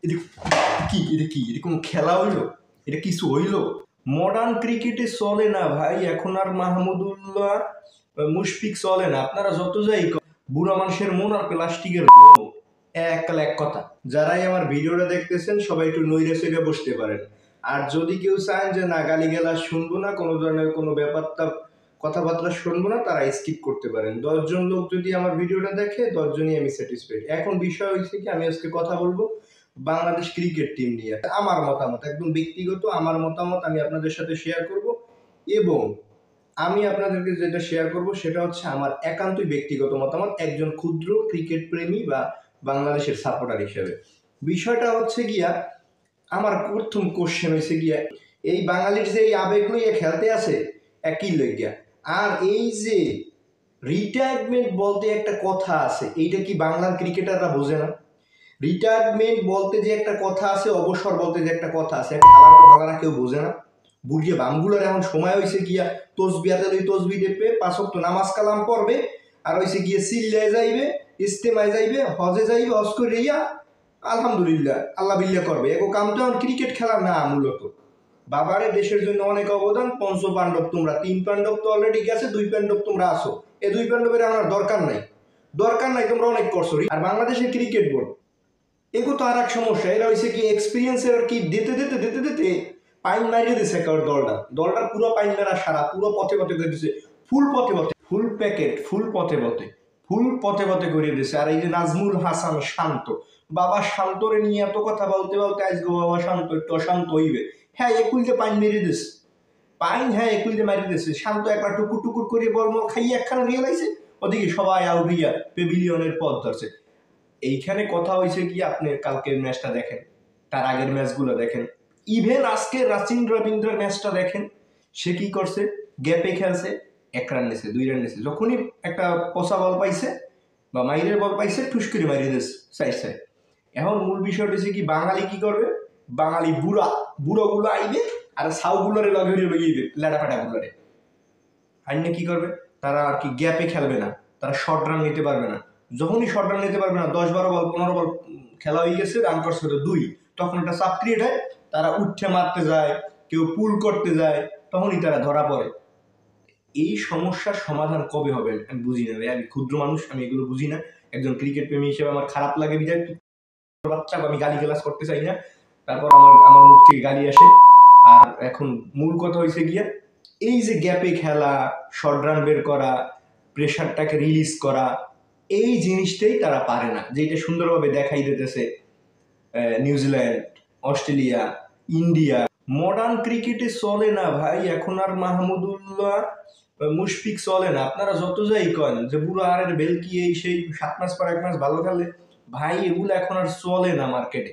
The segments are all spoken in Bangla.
এটা কি এটা কি এটা কোনো খেলা হইলো? এটা কিছু হইলো? মডার্ন ক্রিকেটে চলে না ভাই, এখন আর মাহমুদুল্লাহ মুশফিক চলে না। আপনারা যত যাই বুড়া মানুষের মন আর প্লাস্টিকের এককাল এক কথা। যারাই আমার ভিডিওটা দেখতেছেন সবাই একটু নইরে সেরে বসতে পারেন। আর যদি কেউ চান যে না গালিগালাজ শুনবো না, কোনো ধরনের কোনো ব্যাপারটা কথাবার্তা শুনবো না, তারা স্কিপ করতে পারেন। 10 জন লোক যদি আমার ভিডিওটা দেখে 10 জনই আমি স্যাটিসফাইড। এখন বিষয় হয়েছে কি, আমি আজকে কথা বলবো বাংলাদেশ ক্রিকেট টিম নিয়ে। আমার মতামত একদম ব্যক্তিগত, আমার মতামত আমি আপনাদের সাথে শেয়ার করব। এবং আমি আপনাদেরকে যেটা শেয়ার করব সেটা হচ্ছে আমার একান্তই ব্যক্তিগত মতামত একজন ক্ষুদ্র ক্রিকেট প্রেমী বা বাংলাদেশের সাপোর্টার হিসেবে। বিষয়টা হচ্ছে গিয়া, আমার প্রথম কোশ্চেন হয়েছে গিয়া, এই বাঙালির যে এই আবেগ লইয়া খেলতে আছে একই লইয়া, আর এই যে রিটায়ারমেন্ট বলতে একটা কথা আছে, এইটা কি বাংলার ক্রিকেটাররা বোঝে না? রিটায়ারমেন্ট বলতে যে একটা কথা আছে, অবসর বলতে যে একটা কথা আছে, খেলারা কেউ বোঝে না। বুড়িয়ে বামগুলোর এখন সময় হয়েছে গিয়া তসবিহাতে লই তসবি দেবে, 5 ওয়াক্ত নামাজ কালাম পড়বে, আর হয়েছে গিয়ে সিল্লায় যাইবে, ইস্তেমায় যাইবে, হজে যাইবে, হজ করে আলহামদুলিল্লাহ আল্লাহ বিল্লাহ করবে। এগো কাম তো এখন ক্রিকেট খেলা না। মূলত বাবারে দেশের জন্য অনেক অবদান, 5 পাণ্ডব তোমরা, 3 পাণ্ডব তো অলরেডি গেছে, 2 পাণ্ডব তোমরা আসো। এই 2 পাণ্ডবের আমার দরকার নাই, তোমরা অনেক করছো। আর বাংলাদেশের ক্রিকেট বোর্ড এগো তো আর এক সমস্যা, এরা হয়েছে কি এক্সপিরিয়েন্সের আর কি দিতে দিতে দিতে দিতে পাইন মারিয়ে দিছে একেবারে দলটার পুরো পাইন মেরা সারা, পুরো পথে পথে করে দিছে, ফুল পথে পথে, ফুল প্যাকেট, ফুল পথে পথে করে দিছে। আর এই যে নাজমুল হাসান শান্ত, বাবা শান্তরে নিয়ে এত কথা বলতে বলতে আজকে বাবা শান্ত একটু অশান্ত হইবে। হ্যাঁ একুইলতে পাইন মেরে দিছে, হ্যাঁ একুইলতে মারিয়ে দিছে। শান্ত একবার টুকুর টুকুর করে বলমল খাইয়ে একখানা রিয়েলাইছে, ওদিকে সবাই আউট হইয়া পেভিলিয়নের পথ ধরছে। এইখানে কথা হয়েছে কি, আপনি কালকের ম্যাচটা দেখেন, তার আগের ম্যাচগুলো দেখেন, ইভেন আজকে রাচিন রবীন্দ্রের ম্যাচটা দেখেন। সে কি করছে, গ্যাপে খেলছে, 1 রান নিছে, 2 রান নিছে, যখনই একটা পচা বল পাইছে বা মাইরের বল পাইছে ঠুস করে মারিয়ে দিচ্ছে সাইড। এখন মূল বিষয়টা হচ্ছে কি, বাঙালি কি করবে, বাঙালি বুড়োগুলো আইবে আর সাউগুলোরে লগিয়ে ল্যাডাফাটাগুলোরে আইনে কি করবে, তারা আর কি গ্যাপে খেলবে না, তারা শর্ট রান নিতে পারবে না। যখনই শর্ট রান নিতে পারবে না, 10-12 বল 15 বল খেলা হয়ে গেছে, রান করছে 2, তখন একটা চাপ ক্রিয়েট হয়, তারা উঠে মারতে যায়, কেউ পুল করতে যায়, তখনই তারা ধরা পড়ে। এই সমস্যার সমাধান কবে হবে আমি বুঝি না ভাই। আমি ক্ষুদ্র মানুষ, আমি এগুলো বুঝি না। একজন ক্রিকেট প্রেমী হিসেবে আমার খারাপ লাগে বিধায় বাচ্চা, আমি গালি গালাজ করতে চাই না, তারপর আমার মুখ থেকে গালি আসে। আর এখন মূল কথা হয়েছে গিয়ে, এই যে গ্যাপে খেলা, শর্ট রান বের করা, প্রেশারটাকে রিলিজ করা, এই জিনিসটাই তারা পারে না, যেটা সুন্দরভাবে দেখাই দিতেছে নিউজিল্যান্ড, অস্ট্রেলিয়া, ইন্ডিয়া। মডার্ন ক্রিকেটে চলে না ভাই, এখন আর মাহমুদুল্লাহ মুশফিক চলে না। আপনারা যত যাই করেন যে বুড়ো আরের বেলকি এই সেই 7 ম্যাচ পর 1 ম্যাচ ভালো খেলে, ভাই এগুলো এখন আর চলে না মার্কেটে।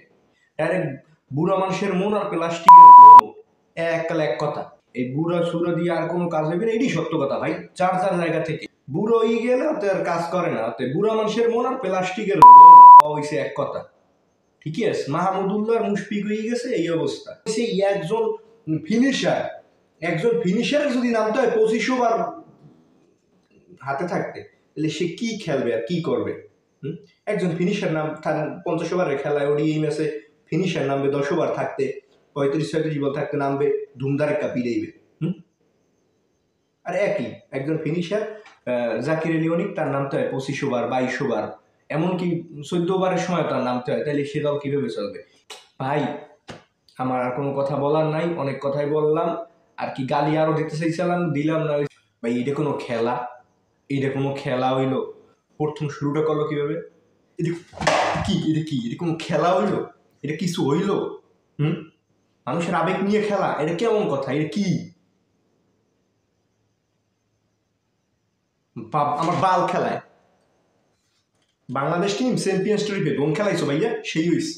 ডাইরেক্ট বুড়া মানুষের মন আর প্লাস্টিকের এককাল এক কথা। এই বুড়া সুরা দিয়ে আর কোনো কাজ হবে না, এটাই সত্য কথা ভাই। যার জায়গা থেকে বুড়ো হয়ে গেলে ওতে আর কাজ করে না, ওতে বুড়া মানুষের মন আর প্লাস্টিকের হইছে এক কথা। ঠিকই আছে, মাহমুদুল্লাহ মুশফিক হয়ে গেছে এই অবস্থা। সেই একজন ফিনিশারের যদি নামতে হয় 25 ওভার হাতে থাকতে, তাহলে সে কি খেলবে আর কি করবে? একজন ফিনিশার নাম 50 ওভারের খেলায় ওডিআই ম্যাচে ফিনিশার নামবে 10 ওভার থাকতে, 35-36 বল থাকতে নামবে, ধুমধার একটা পিড়াইবে। আর একজন ফিনিশার জাকির আলী অনিক, তার নামতে হয় 25 ওভার, 22 ওভার, এমনকি 14 ওভারের সময় তার নামতে হয়, তাহলে সে দল কিভাবে চলবে? ভাই আমার আর কোনো কথা বলার নাই, অনেক কথাই বললাম। আর কি গালি আরো দিতে চাইছিলাম, দিলাম না। ভাই এটা কোনো খেলা হইলো? প্রথম শুরুটা করলো কিভাবে, এটা কোনো খেলা হইলো? এটা কিছু হইলো? মানুষের আবেগ নিয়ে খেলা, এটা কেমন কথা? এটা কি? আমার বাল খেলায় বাংলাদেশ টিম চ্যাম্পিয়ন্স ট্রফি দোন খেলাইছো ভাইয়া, সেই হইছে।